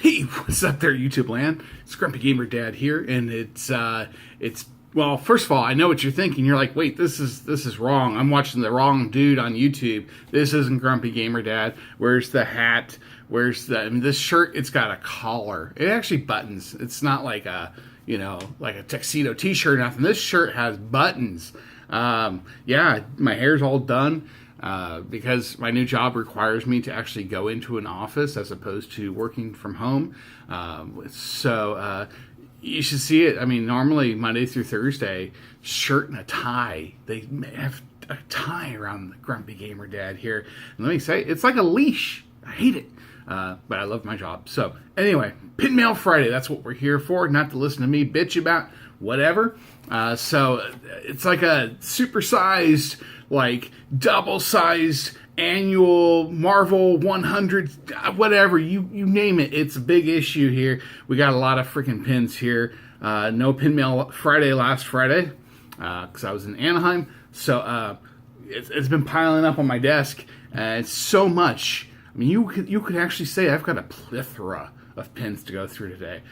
Hey, what's up there, YouTube land? It's Grumpy Gamer Dad here, and it's well, first of all, I know what you're thinking. You're like, wait, this is wrong. I'm watching the wrong dude on YouTube. This isn't Grumpy Gamer Dad. Where's the hat? Where's the? I mean, this shirt, it's got a collar. It actually buttons. It's not like a, like a tuxedo T-shirt or nothing. This shirt has buttons. Yeah, my hair's all done. Because my new job requires me to actually go into an office as opposed to working from home. So you should see it. I mean, normally Monday through Thursday, shirt and a tie. They have a tie around the Grumpy Gamer Dad here. And let me say, it's like a leash. I hate it. But I love my job. So anyway, Pin Mail Friday. That's what we're here for. Not to listen to me bitch about whatever. So it's like a supersized, like double-sized annual Marvel 100, whatever, you name it. It's a big issue here. We got a lot of freaking pins here. No Pin Mail Friday last Friday because I was in Anaheim. So it's been piling up on my desk. It's so much. I mean, you could actually say I've got a plethora of pins to go through today.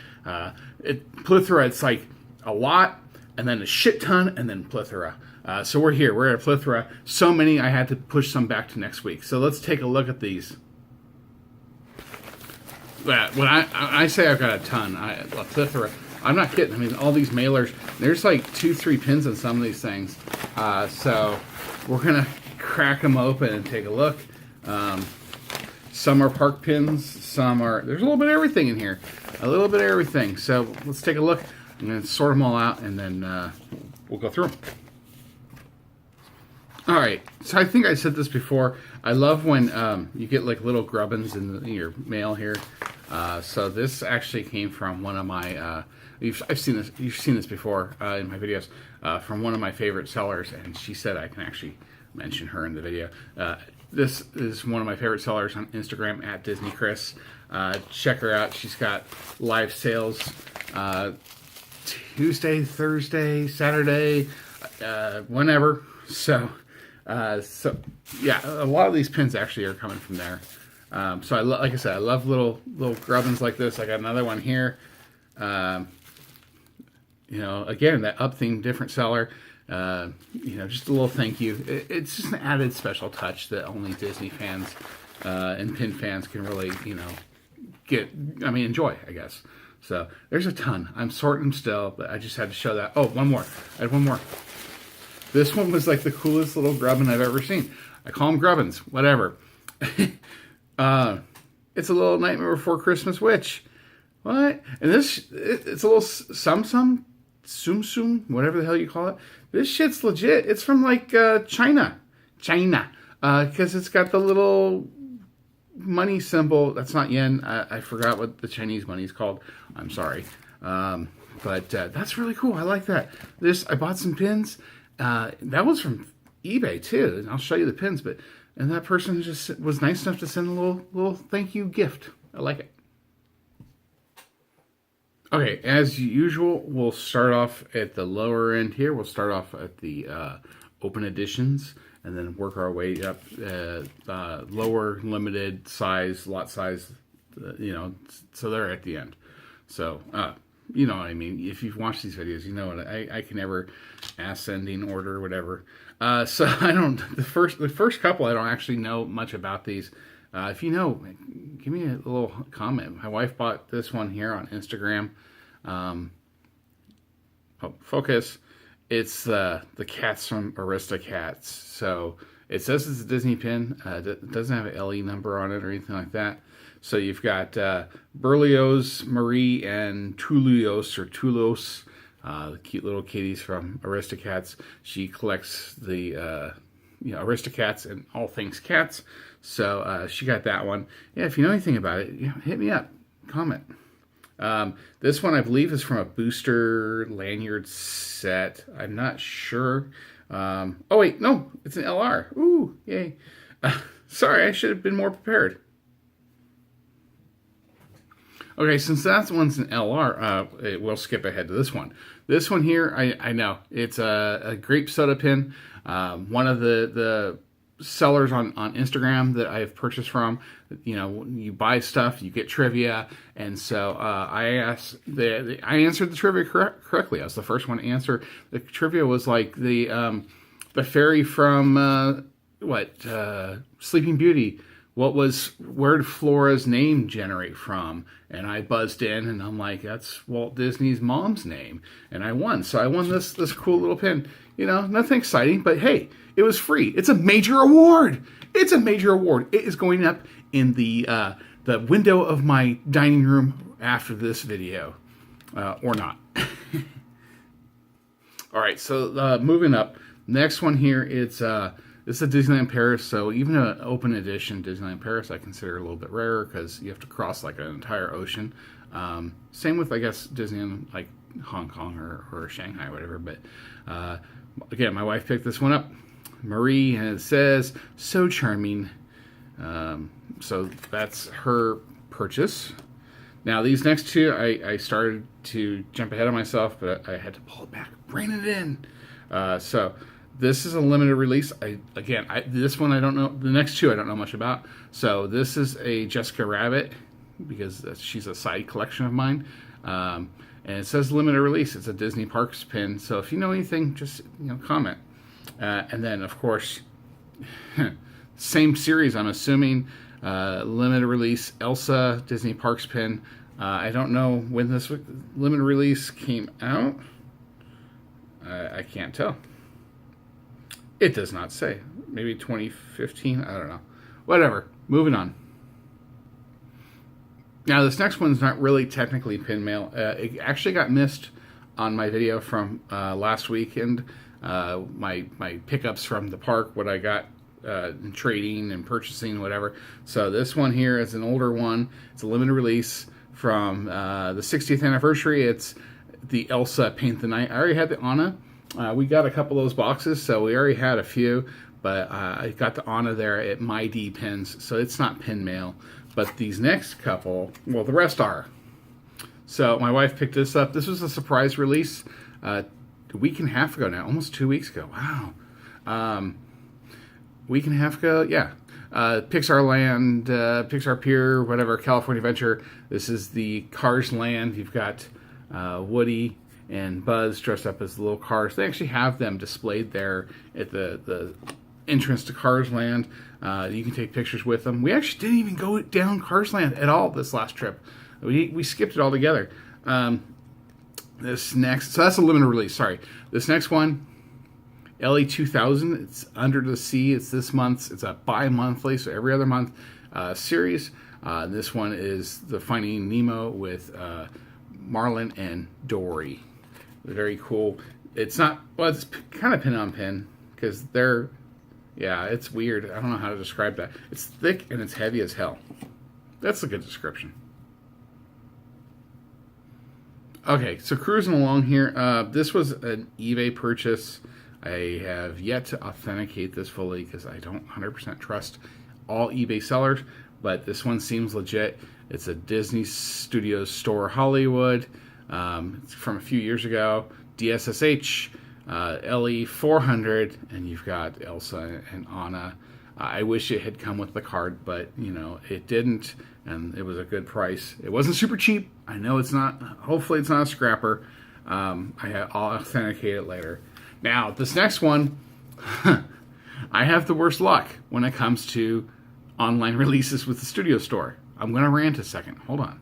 Plethora, it's like a lot, and then a shit ton, and then plethora. So we're here. We're at a plethora. So many, I had to push some back to next week. So let's take a look at these. When I say I've got a ton, a plethora, I'm not kidding. I mean, all these mailers, there's like 2-3 pins on some of these things. So we're going to crack them open and take a look. Some are park pins. Some are, there's a little bit of everything in here. A little bit of everything. So let's take a look. I'm going to sort them all out, and then we'll go through them. All right, so I think I said this before. I love when you get like little grubbins in your mail here. So this actually came from one of my. You've seen this before in my videos from one of my favorite sellers, and she said I can actually mention her in the video. This is one of my favorite sellers on Instagram at DisneyChris. Check her out. She's got live sales Tuesday, Thursday, Saturday, whenever. So yeah, a lot of these pins actually are coming from there. So like I said, I love little grubbins like this. I got another one here. Again, that up theme, different seller. Just a little thank you. It's just an added special touch that only Disney fans and pin fans can really, enjoy, I guess. So there's a ton. I'm sorting them still, but I just had to show that. Oh, one more. I had one more. This one was like the coolest little grubbin I've ever seen. I call them grubbins, whatever. It's a little Nightmare Before Christmas witch. What? And it's a little sum, whatever the hell you call it. This shit's legit. It's from like China. Because it's got the little money symbol. That's not yen. I forgot what the Chinese money is called. I'm sorry. But that's really cool. I like that. I bought some pins. That was from eBay too, and I'll show you the pins. And that person just was nice enough to send a little thank you gift. I like it. Okay, as usual, we'll start off at the lower end here. We'll start off at the open editions, and then work our way up lower limited size, lot size. So they're at the end. So. You know what I mean. If you've watched these videos, you know what I can never ascending order or whatever. So I don't. The first couple I don't actually know much about these. If you know, give me a little comment. My wife bought this one here on Instagram. Focus. It's the cats from Aristocats. So it says it's a Disney pin. It doesn't have an LE number on it or anything like that. So you've got Berlioz, Marie, and Tulos, the cute little kitties from Aristocats. She collects the Aristocats and all things cats. So she got that one. Yeah, if you know anything about it, hit me up. Comment. This one, I believe, is from a booster lanyard set. I'm not sure. Oh, wait, no, it's an LR. Ooh, yay. Sorry, I should have been more prepared. Okay, since that one's an LR, we'll skip ahead to this one. This one here, I know. It's a grape soda pin. One of the sellers on Instagram that I've purchased from. You know, you buy stuff, you get trivia, and so I answered the trivia correctly. I was the first one to answer. The trivia was like the fairy from Sleeping Beauty. Where did Flora's name generate from? And I buzzed in, and I'm like, that's Walt Disney's mom's name, and I won. So I won this cool little pin. You know, nothing exciting, but hey, it was free. It's a major award. It's a major award. It is going up in the window of my dining room after this video, or not. All right, so moving up. Next one here, it's a Disneyland Paris. So even an open edition Disneyland Paris, I consider a little bit rarer because you have to cross like an entire ocean. Same with, I guess, Disneyland, like Hong Kong or Shanghai, or whatever. But again, my wife picked this one up, Marie, and it says, so charming. So that's her purchase. Now, these next two, I started to jump ahead of myself, but I had to pull it back, rein it in. So this is a limited release. This one I don't know. The next two I don't know much about. So this is a Jessica Rabbit, because she's a side collection of mine. And it says limited release. It's a Disney Parks pin. So if you know anything, just comment. And then, of course, same series, I'm assuming, limited release Elsa Disney Parks pin. I don't know when this limited release came out. I can't tell. It does not say. Maybe 2015. I don't know. Whatever. Moving on. Now, this next one's not really technically pin mail. It actually got missed on my video from last weekend. My pickups from the park, what I got in trading and purchasing, whatever. So this one here is an older one. It's a limited release from the 60th anniversary. It's the Elsa Paint the Night. I already had the Anna. We got a couple of those boxes, so we already had a few. But I got the Anna there at My D Pins, so it's not pin mail. But these next couple, well, the rest are. So my wife picked this up. This was a surprise release a week and a half ago now, almost 2 weeks ago. Wow. Week and a half ago, yeah. Pixar Land, Pixar Pier, whatever, California Adventure. This is the Cars Land. You've got Woody and Buzz dressed up as little cars. They actually have them displayed there at the entrance to Cars Land. You can take pictures with them. We actually didn't even go down Cars Land at all this last trip. We skipped it all together. This next, so that's a limited release, sorry. This next one, LA 2000, it's Under the Sea. It's this month's, it's a bi-monthly, so every other month series. This one is the Finding Nemo with Marlin and Dory. Very cool. It's not, well, it's kind of pin on pin, because they're, yeah, it's weird. I don't know how to describe that. It's thick and it's heavy as hell. That's a good description. Okay, so cruising along here. This was an eBay purchase. I have yet to authenticate this fully because I don't 100% trust all eBay sellers, but this one seems legit. It's a Disney Studios Store Hollywood. It's from a few years ago. DSSH, LE 400, and you've got Elsa and Anna. I wish it had come with the card, but it didn't, and it was a good price. It wasn't super cheap. I know it's not. Hopefully, it's not a scrapper. I'll authenticate it later. Now, this next one, I have the worst luck when it comes to online releases with the Studio Store. I'm going to rant a second. Hold on.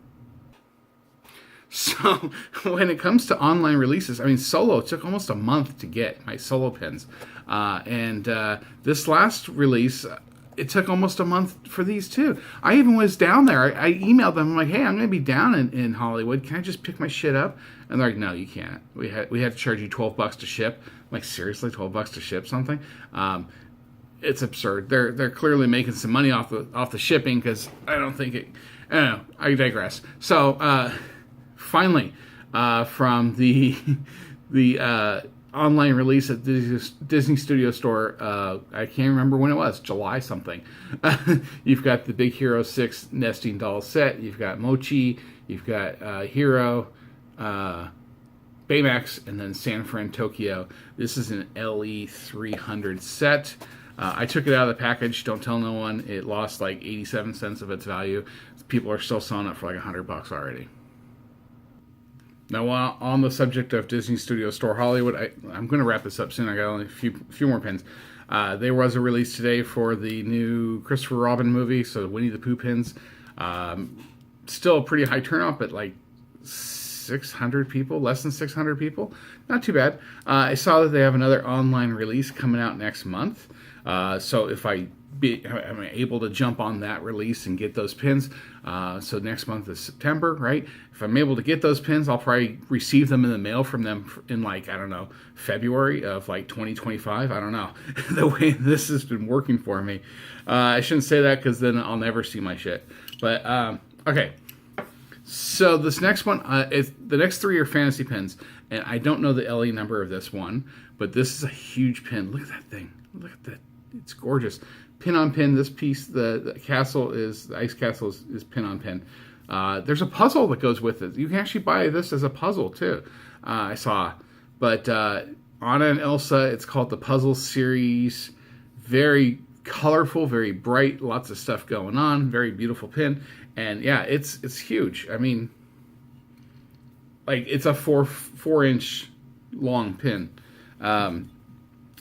So, when it comes to online releases, I mean, Solo took almost a month to get my Solo pins. And this last release, it took almost a month for these too. I even was down there. I emailed them. I'm like, hey, I'm going to be down in Hollywood. Can I just pick my shit up? And they're like, no, you can't. We had to charge you $12 to ship. I'm like, seriously, $12 to ship something? It's absurd. They're clearly making some money off the shipping, because I don't think it. I don't know. I digress. So finally, from the online release at Disney Studio Store, I can't remember when it was, July something. You've got the Big Hero 6 nesting doll set. You've got Mochi. You've got Hero, Baymax, and then San Fran Tokyo. This is an LE 300 set. I took it out of the package. Don't tell no one. It lost like 87 cents of its value. People are still selling it for like $100 already. Now, on the subject of Disney Studio Store Hollywood, I'm going to wrap this up soon. I got only a few more pins. There was a release today for the new Christopher Robin movie, so Winnie the Pooh pins. Still a pretty high turnout, but like 600 people, less than 600 people. Not too bad. I saw that they have another online release coming out next month. So if I'm able to jump on that release and get those pins. So next month is September, right? If I'm able to get those pins, I'll probably receive them in the mail from them in like, I don't know, February of like 2025. I don't know. The way this has been working for me. I shouldn't say that because then I'll never see my shit. But, okay. So this next one, the next three are fantasy pins. And I don't know the LE number of this one, but this is a huge pin. Look at that thing. Look at that. It's gorgeous. Pin on pin. This piece, the ice castle is pin on pin. There's a puzzle that goes with it. You can actually buy this as a puzzle too. I saw, but Anna and Elsa. It's called the Puzzle Series. Very colorful, very bright. Lots of stuff going on. Very beautiful pin, and yeah, it's huge. I mean, like it's a 4-inch long pin.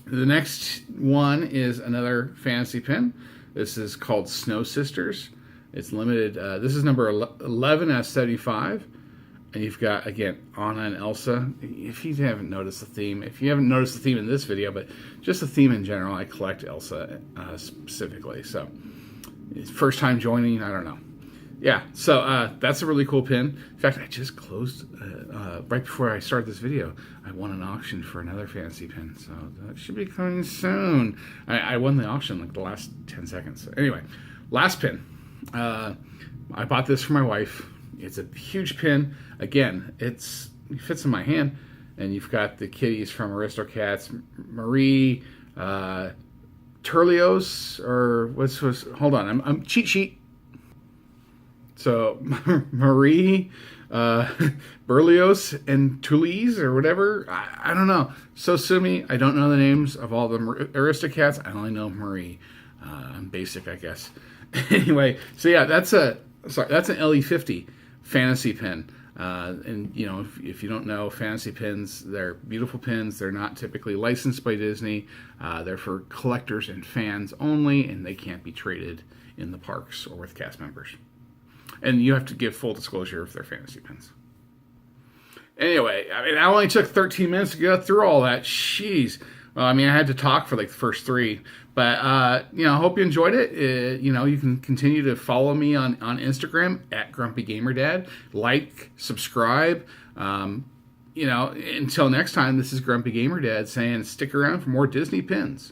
The next one is another fantasy pin. This is called Snow Sisters. It's limited. This is number 11 out of 75. And you've got, again, Anna and Elsa. If you haven't noticed the theme, if you haven't noticed the theme in this video, but just the theme in general, I collect Elsa specifically. So, first time joining, I don't know. Yeah, so that's a really cool pin. In fact, I just closed, right before I started this video, I won an auction for another fantasy pin. So that should be coming soon. I won the auction like the last 10 seconds. So anyway, last pin. I bought this for my wife. It's a huge pin. Again, it fits in my hand. And you've got the kitties from Aristocats, Marie, Turlios, or hold on, I'm cheat sheet. So, Marie, Berlioz, and Toulouse, or whatever. I don't know. So sue me. I don't know the names of all the Aristocats. I only know Marie. I'm basic, I guess. Anyway, so yeah, that's an LE50 fantasy pin. And, you know, if you don't know, fantasy pins, they're beautiful pins. They're not typically licensed by Disney. They're for collectors and fans only, and they can't be traded in the parks or with cast members. And you have to give full disclosure if they're fantasy pins. Anyway, I mean, I only took 13 minutes to get through all that. Jeez. Well, I mean, I had to talk for like the first three. But, you know, I hope you enjoyed it. You know, you can continue to follow me on Instagram at GrumpyGamerDad. Like, subscribe. You know, until next time, this is Grumpy Gamer Dad saying stick around for more Disney pins.